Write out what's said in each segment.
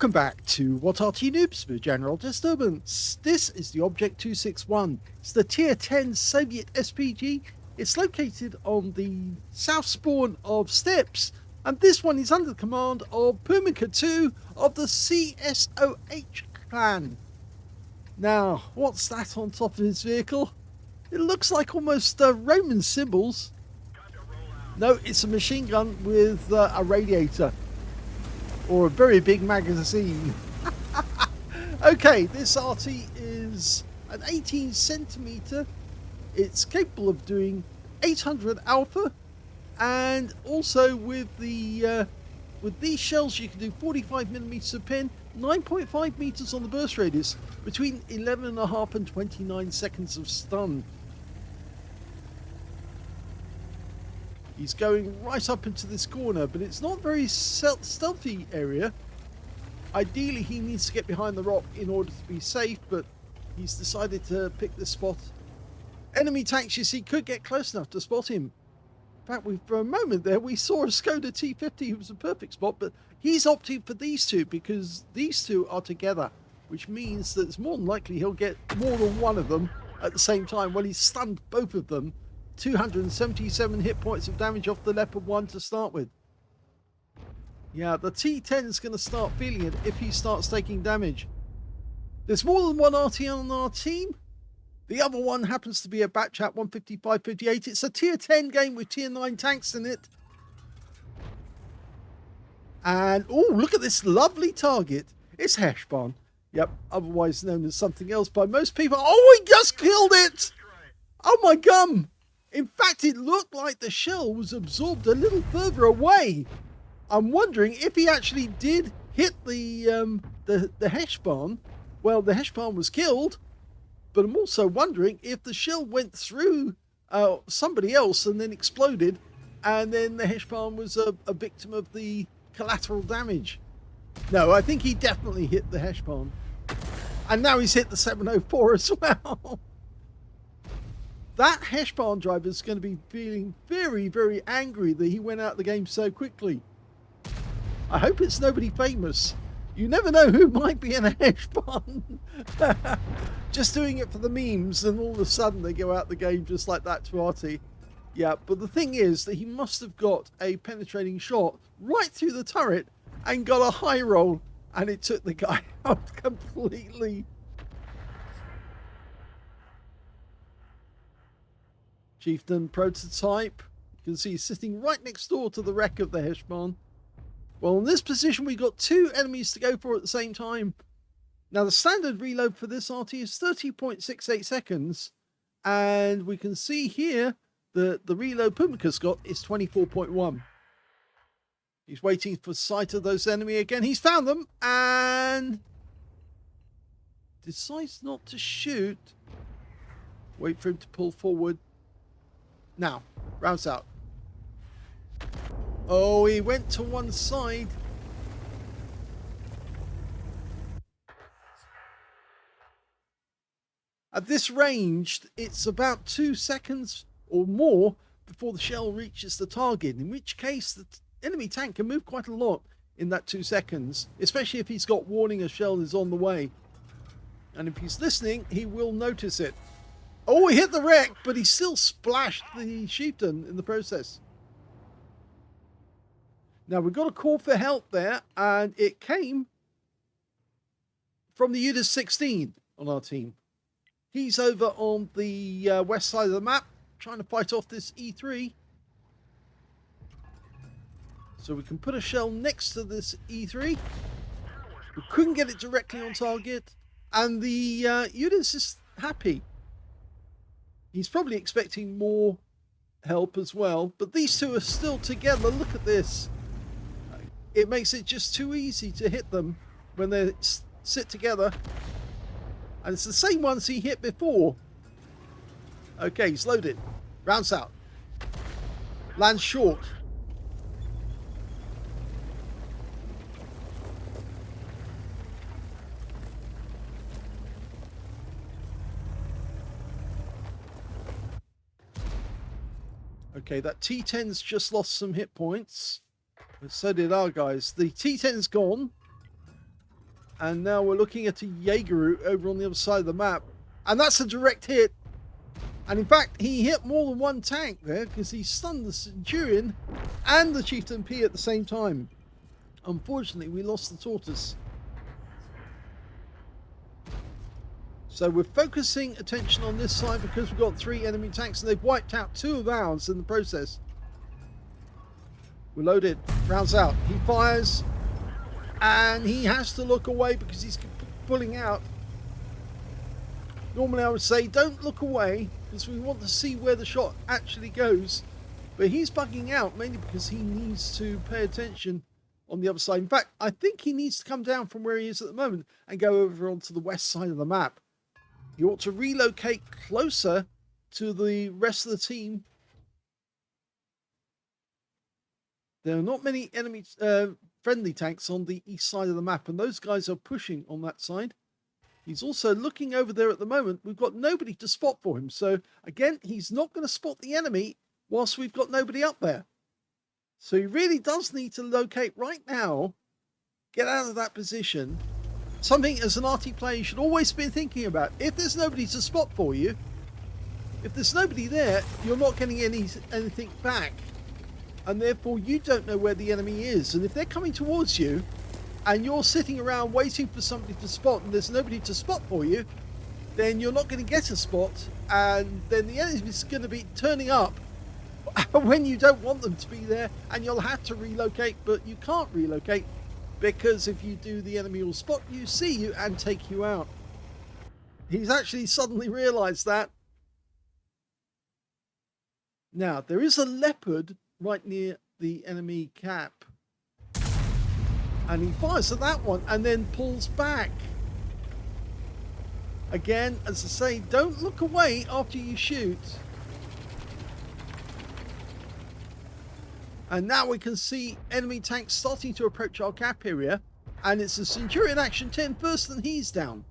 Welcome back to What Arty Noobs with General Disturbance. This is the Object 261. It's the Tier 10 Soviet SPG. It's located on the south spawn of Steps, and this one is under the command of pumicka2 of the CSOH clan. Now, what's that on top of his vehicle? It looks like almost Roman symbols. No, it's a machine gun with a radiator. Or a very big magazine. Okay, this Arty is an 18 centimeter. It's capable of doing 800 alpha, and also with these shells you can do 45 millimeters of pin, 9.5 meters on the burst radius, between 11.5 and 29 seconds of stun. He's going right up into this corner, but it's not a very stealthy area. Ideally, he needs to get behind the rock in order to be safe, but he's decided to pick this spot. Enemy tanks, you see, could get close enough to spot him. In fact, for a moment there, we saw a Skoda T50 who was a perfect spot, but he's opted for these two because these two are together, which means that it's more than likely he'll get more than one of them at the same time. Well, he's stunned both of them. 277 hit points of damage off the Leopard 1 to start with. Yeah, the T10 is going to start feeling it if he starts taking damage. There's more than one Arty on our team. The other one happens to be a Batchat 155-58. It's a tier 10 game with tier 9 tanks in it. And, oh, look at this lovely target. It's Heshbon. Yep, otherwise known as something else by most people. Oh, he just killed it! Oh my gum! In fact, it looked like the shell was absorbed a little further away. I'm wondering if he actually did hit the Heshbon. Well, the Heshbon was killed, but I'm also wondering if the shell went through somebody else and then exploded, and then the Heshbon was a victim of the collateral damage. No, I think he definitely hit the Heshbon. And now he's hit the 704 as well. That Heshbon driver is going to be feeling very, very angry that he went out of the game so quickly. I hope it's nobody famous. You never know who might be in a Heshbon. Just doing it for the memes, and all of a sudden they go out the game just like that to Arty. Yeah, but the thing is that he must have got a penetrating shot right through the turret and got a high roll, and it took the guy out completely. Chieftain prototype. You can see he's sitting right next door to the wreck of the Heshbon. Well, in this position, we've got two enemies to go for at the same time. Now, the standard reload for this Arty is 30.68 seconds. And we can see here that the reload Pumicka's got is 24.1. He's waiting for sight of those enemy again. He's found them and decides not to shoot. Wait for him to pull forward. Now, rounds out. Oh, he went to one side. At this range, it's about 2 seconds or more before the shell reaches the target, in which case the enemy tank can move quite a lot in that 2 seconds, especially if he's got warning a shell is on the way. And if he's listening, he will notice it. Oh, he hit the wreck, but he still splashed the chieftain in the process. Now, we've got a call for help there, and it came from the UDAS 16 on our team. He's over on the west side of the map, trying to fight off this E3. So we can put a shell next to this E3. We couldn't get it directly on target, and the UDAS is happy. He's probably expecting more help as well, but these two are still together. Look at this. It makes it just too easy to hit them when they sit together. And it's the same ones he hit before. Okay, he's loaded. Rounds out. Lands short. Okay, that T10's just lost some hit points. But so did our guys. The T10's gone. And now we're looking at a Jaeger over on the other side of the map. And that's a direct hit. And in fact, he hit more than one tank there because he stunned the Centurion and the Chieftain P at the same time. Unfortunately, we lost the Tortoise. So we're focusing attention on this side because we've got 3 enemy tanks and they've wiped out 2 of ours in the process. We're loaded. Rounds out. He fires. And he has to look away because he's pulling out. Normally I would say don't look away because we want to see where the shot actually goes. But he's bugging out mainly because he needs to pay attention on the other side. In fact, I think he needs to come down from where he is at the moment and go over onto the west side of the map. He ought to relocate closer to the rest of the team. There are not many enemy friendly tanks on the east side of the map, and those guys are pushing on that side. He's also looking over there at the moment. We've got nobody to spot for him. So again, he's not going to spot the enemy whilst we've got nobody up there. So he really does need to locate right now, get out of that position. Something as an Arty player you should always be thinking about. If there's nobody to spot for you, if there's nobody there, you're not getting anything back. And therefore you don't know where the enemy is. And if they're coming towards you and you're sitting around waiting for somebody to spot and there's nobody to spot for you, then you're not going to get a spot, and then the enemy's going to be turning up when you don't want them to be there, and you'll have to relocate, but you can't relocate because if you do, the enemy will spot you, see you, and take you out. He's actually suddenly realized that. Now, there is a leopard right near the enemy cap. And he fires at that one and then pulls back. Again, as I say, don't look away after you shoot. And now we can see enemy tanks starting to approach our cap area. And it's a Centurion Action 10 first, and he's down.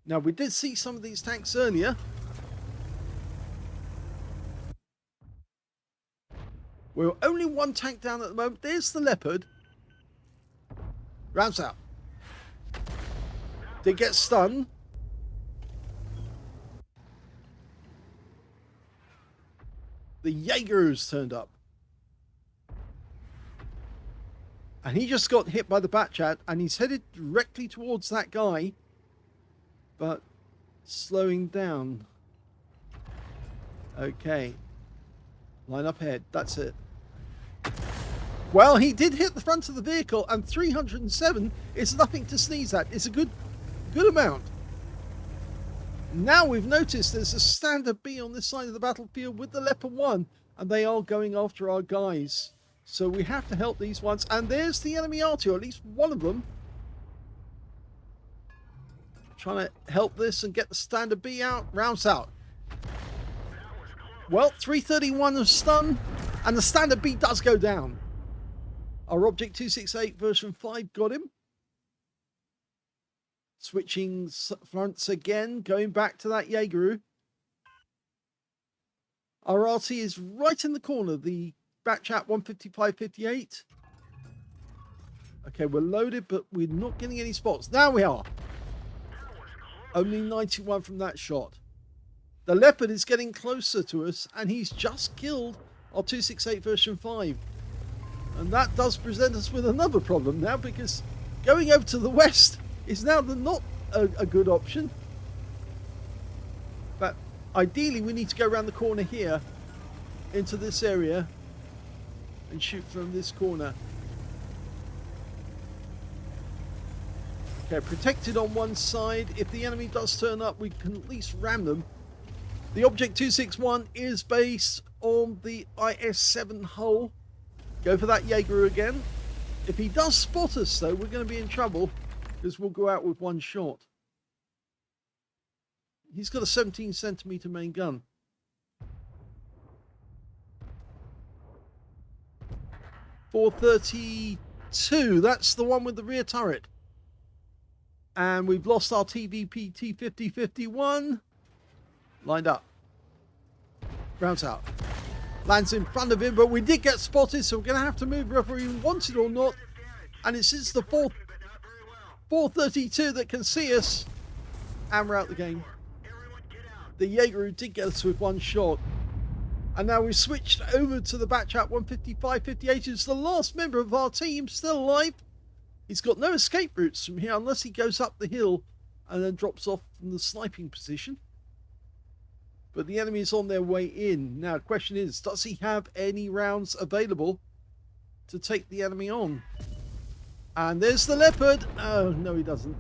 Now, we did see some of these tanks earlier. We're only 1 tank down at the moment. There's the Leopard. Rounds out. Did get stunned. The Jaeger's turned up. And he just got hit by the Batchat, and he's headed directly towards that guy. But slowing down. Okay. Line up ahead. That's it. Well, he did hit the front of the vehicle, and 307 is nothing to sneeze at. It's a good amount. Now we've noticed there's a standard B on this side of the battlefield with the Leopard 1, and they are going after our guys. So we have to help these ones. And there's the enemy Arty, or at least one of them. Trying to help this and get the standard B out. Rounds out. Well, 331 of stun, and the standard B does go down. Our Object 268 version 5 got him. Switching fronts again, going back to that Jaeger. Our RT is right in the corner, the Batchat 155-58. Okay, we're loaded, but we're not getting any spots. Now we are. Only 91 from that shot. The Leopard is getting closer to us, and he's just killed our 268 version 5. And that does present us with another problem now, because going over to the west is now not a good option. But ideally we need to go around the corner here into this area and shoot from this corner. Okay, protected on one side. If the enemy does turn up, we can at least ram them. The Object 261 is based on the IS-7 hull. Go for that Jaeger again. If he does spot us, though, we're going to be in trouble because we'll go out with one shot. He's got a 17cm main gun. .432, that's the one with the rear turret. And we've lost our TVP T5051. Lined up. Rounds out. Lands in front of him, but we did get spotted, so we're going to have to move whether we want it or not. And it's the fourth 432 that can see us. And we're out the game. The Jaeger did get us with one shot. And now we've switched over to the Batchat 155-58, who's the last member of our team still alive. He's got no escape routes from here unless he goes up the hill and then drops off from the sniping position. But the enemy is on their way in. Now, the question is, does he have any rounds available to take the enemy on? And there's the Leopard. Oh, no, he doesn't.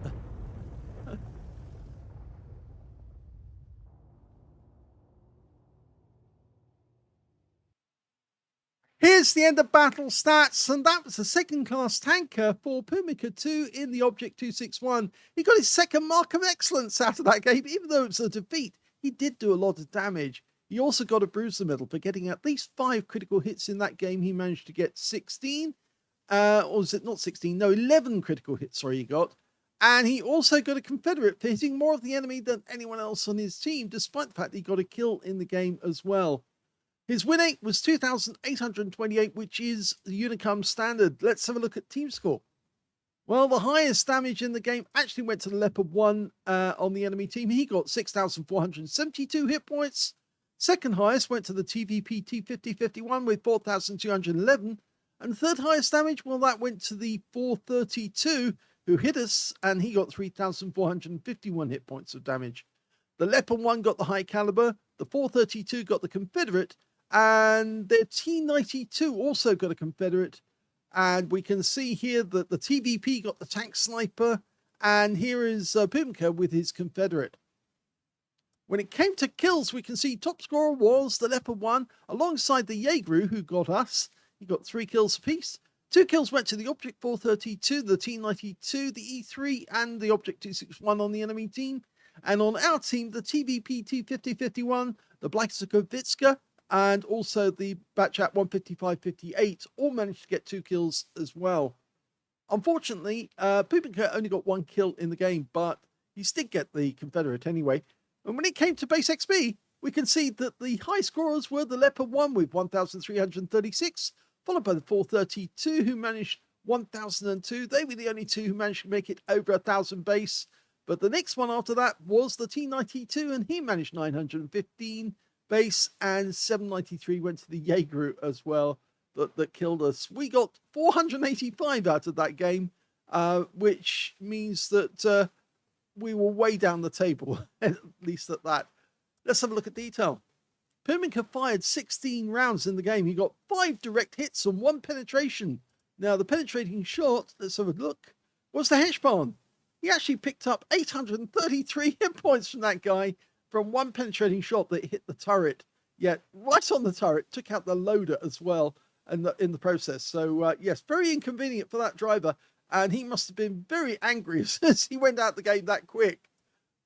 Here's the end of battle stats, and that was a second-class tanker for pumicka2 in the Object 261. He got his second mark of excellence out of that game, even though it was a defeat. He did do a lot of damage. He also got a bruiser medal for getting at least 5 critical hits in that game. He managed to get 16, or was it not 16? No, 11 critical hits, sorry, he got. And he also got a Confederate for hitting more of the enemy than anyone else on his team, despite the fact that he got a kill in the game as well. His win rate was 2,828, which is the Unicum standard. Let's have a look at team score. Well, the highest damage in the game actually went to the Leopard 1 on the enemy team. He got 6,472 hit points. Second highest went to the TVP T5051 with 4,211. And the third highest damage, well, that went to the 432 who hit us, and he got 3,451 hit points of damage. The Leopard 1 got the high caliber. The 432 got the Confederate. And their T92 also got a Confederate. And we can see here that the TVP got the tank sniper. And here is pumicka with his Confederate. When it came to kills, we can see top scorer was the Leopard 1 alongside the Jaeger, who got us. He got 3 kills apiece. 2 kills went to the Object 432, the T92, the E3, and the Object 261 on the enemy team. And on our team, the TVP T5051, the Blaskovitzka, and also the Batchat 155-58 all managed to get 2 kills as well. Unfortunately, pumicka only got 1 kill in the game, but he did get the Confederate anyway. And when it came to base XP, we can see that the high scorers were the Leopard 1 with 1,336, followed by the 432 who managed 1,002. They were the only 2 who managed to make it over 1,000 base. But the next one after that was the T92, and he managed 915 base, and 793 went to the Jaeger as well that killed us. We got 485 out of that game, which means that we were way down the table, at least at that. Let's have a look at detail. pumicka fired 16 rounds in the game. He got 5 direct hits and 1 penetration. Now, the penetrating shot, let's have a look, was the Heshbon. He actually picked up 833 hit points from that guy from 1 penetrating shot that hit the turret. Yet, right on the turret, took out the loader as well in the process. So, yes, very inconvenient for that driver. And he must have been very angry as he went out the game that quick.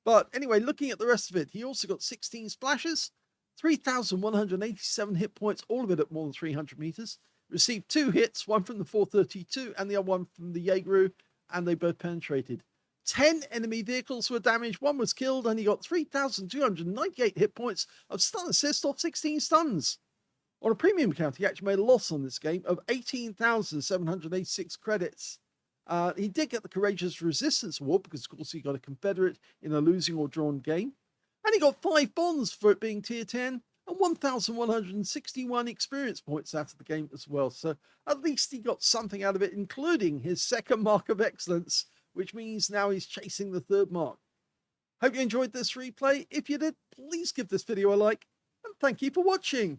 But anyway, looking at the rest of it, he also got 16 splashes, 3,187 hit points, all of it at more than 300 meters. Received 2 hits, one from the 432 and the other one from the Jaeger, and they both penetrated. 10 enemy vehicles were damaged, 1 was killed, and he got 3,298 hit points of stun assist off 16 stuns. On a premium count, he actually made a loss on this game of 18,786 credits. He did get the Courageous Resistance Award because, of course, he got a Confederate in a losing or drawn game. And he got 5 bonds for it being tier 10 and 1,161 experience points out of the game as well. So at least he got something out of it, including his second mark of excellence, which means now he's chasing the 3rd mark. Hope you enjoyed this replay. If you did, please give this video a like, and thank you for watching.